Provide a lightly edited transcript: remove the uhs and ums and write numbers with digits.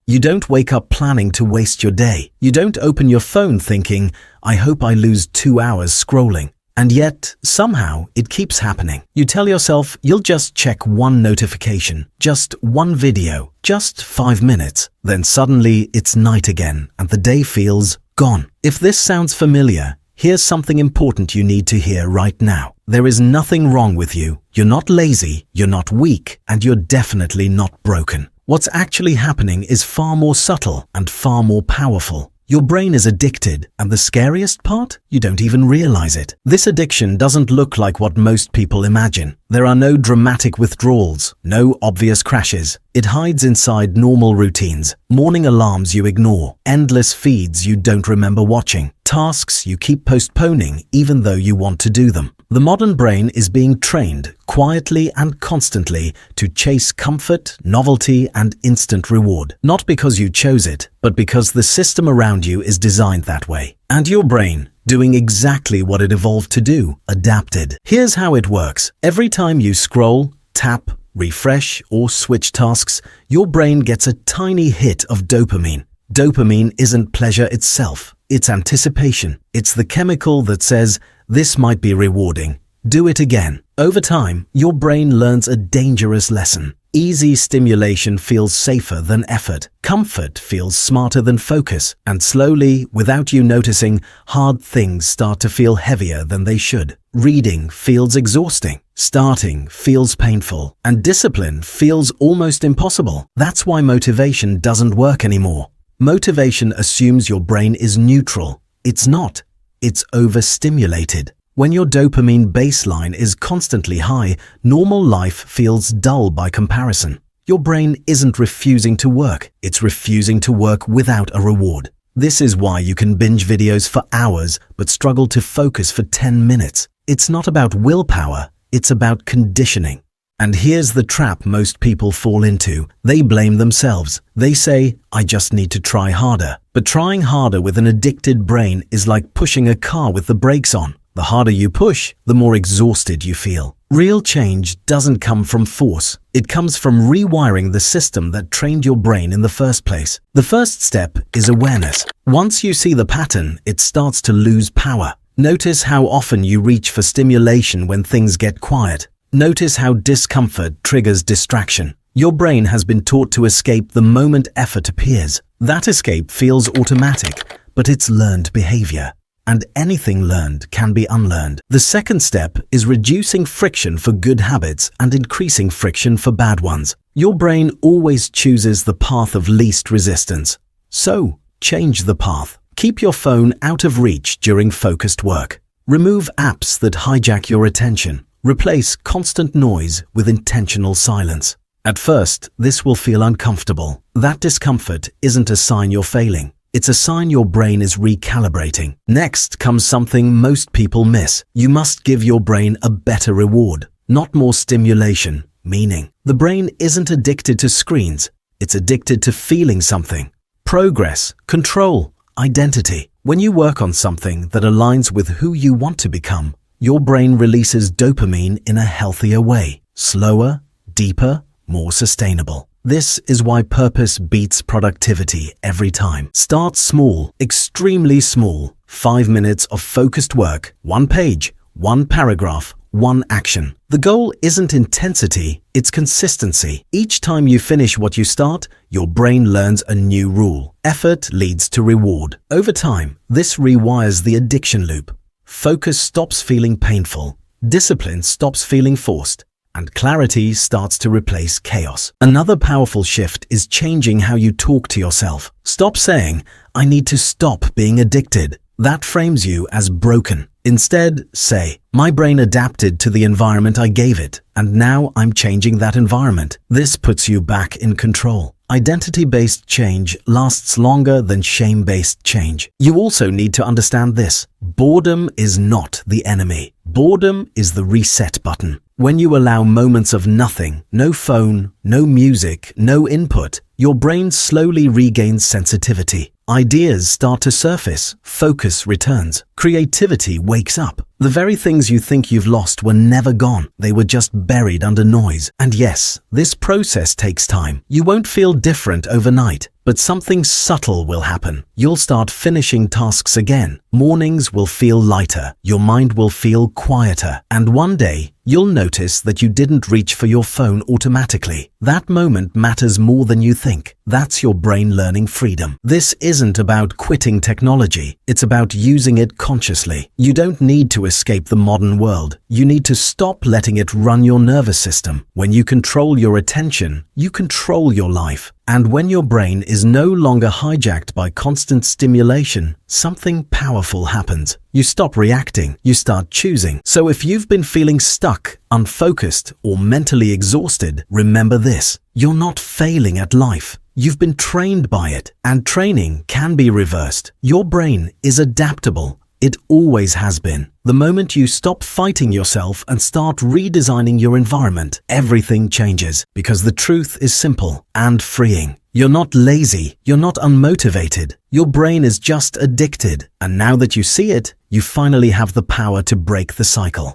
You don't wake up planning to waste your day. You don't open your phone thinking, I hope I lose 2 hours scrolling. And yet, somehow, it keeps happening. You tell yourself you'll just check one notification, just one video, just 5 minutes. Then suddenly it's night again and the day feels gone. If this sounds familiar, here's something important you need to hear right now. There is nothing wrong with you. You're not lazy, you're not weak, and you're definitely not broken. What's actually happening is far more subtle and far more powerful. Your brain is addicted, and the scariest part? You don't even realize it. This addiction doesn't look like what most people imagine. There are no dramatic withdrawals, no obvious crashes. It hides inside normal routines, morning alarms you ignore, endless feeds you don't remember watching, tasks you keep postponing even though you want to do them. The modern brain is being trained quietly and constantly to chase comfort, novelty, and instant reward. Not because you chose it, but because the system around you is designed that way. And your brain, doing exactly what it evolved to do, adapted. Here's how it works. Every time you scroll, tap, refresh, or switch tasks, your brain gets a tiny hit of dopamine. Dopamine isn't pleasure itself. It's anticipation. It's the chemical that says, this might be rewarding. Do it again. Over time, your brain learns a dangerous lesson. Easy stimulation feels safer than effort. Comfort feels smarter than focus. And slowly, without you noticing, hard things start to feel heavier than they should. Reading feels exhausting. Starting feels painful. And discipline feels almost impossible. That's why motivation doesn't work anymore. Motivation assumes your brain is neutral. It's not. It's overstimulated. When your dopamine baseline is constantly high, normal life feels dull by comparison. Your brain isn't refusing to work, it's refusing to work without a reward. This is why you can binge videos for hours but struggle to focus for 10 minutes. It's not about willpower, it's about conditioning. And here's the trap most people fall into. They blame themselves. They say, I just need to try harder. But trying harder with an addicted brain is like pushing a car with the brakes on. The harder you push, the more exhausted you feel. Real change doesn't come from force. It comes from rewiring the system that trained your brain in the first place. The first step is awareness. Once you see the pattern, it starts to lose power. Notice how often you reach for stimulation when things get quiet. Notice how discomfort triggers distraction. Your brain has been taught to escape the moment effort appears. That escape feels automatic, but it's learned behavior. And anything learned can be unlearned. The second step is reducing friction for good habits and increasing friction for bad ones. Your brain always chooses the path of least resistance. So, change the path. Keep your phone out of reach during focused work. Remove apps that hijack your attention. Replace constant noise with intentional silence. At first, this will feel uncomfortable. That discomfort isn't a sign you're failing. It's a sign your brain is recalibrating. Next comes something most people miss. You must give your brain a better reward, not more stimulation, meaning. The brain isn't addicted to screens. It's addicted to feeling something. Progress, control, identity. When you work on something that aligns with who you want to become, your brain releases dopamine in a healthier way. Slower, deeper, more sustainable. This is why purpose beats productivity every time. Start small, extremely small. 5 minutes of focused work, 1 page, 1 paragraph, 1 action. The goal isn't intensity, it's consistency. Each time you finish what you start, your brain learns a new rule. Effort leads to reward. Over time, this rewires the addiction loop. Focus stops feeling painful, discipline stops feeling forced, and clarity starts to replace chaos. Another powerful shift is changing how you talk to yourself. Stop saying, I need to stop being addicted. That frames you as broken. Instead, say, my brain adapted to the environment I gave it, and now I'm changing that environment. This puts you back in control. Identity-based change lasts longer than shame-based change. You also need to understand this. Boredom is not the enemy. Boredom is the reset button. When you allow moments of nothing, no phone, no music, no input, your brain slowly regains sensitivity. Ideas start to surface, focus returns, creativity wakes up. The very things you think you've lost were never gone. They were just buried under noise. And yes, this process takes time. You won't feel different overnight. But something subtle will happen. You'll start finishing tasks again. Mornings will feel lighter. Your mind will feel quieter. And one day, you'll notice that you didn't reach for your phone automatically. That moment matters more than you think. That's your brain learning freedom. This isn't about quitting technology. It's about using it consciously. You don't need to escape the modern world. You need to stop letting it run your nervous system. When you control your attention, you control your life. And when your brain is no longer hijacked by constant stimulation, something powerful happens. You stop reacting, you start choosing. So if you've been feeling stuck, unfocused, or mentally exhausted, remember this: you're not failing at life. You've been trained by it, and training can be reversed. Your brain is adaptable. It always has been. The moment you stop fighting yourself and start redesigning your environment, everything changes, because the truth is simple and freeing. You're not lazy. You're not unmotivated. Your brain is just addicted. And now that you see it, you finally have the power to break the cycle.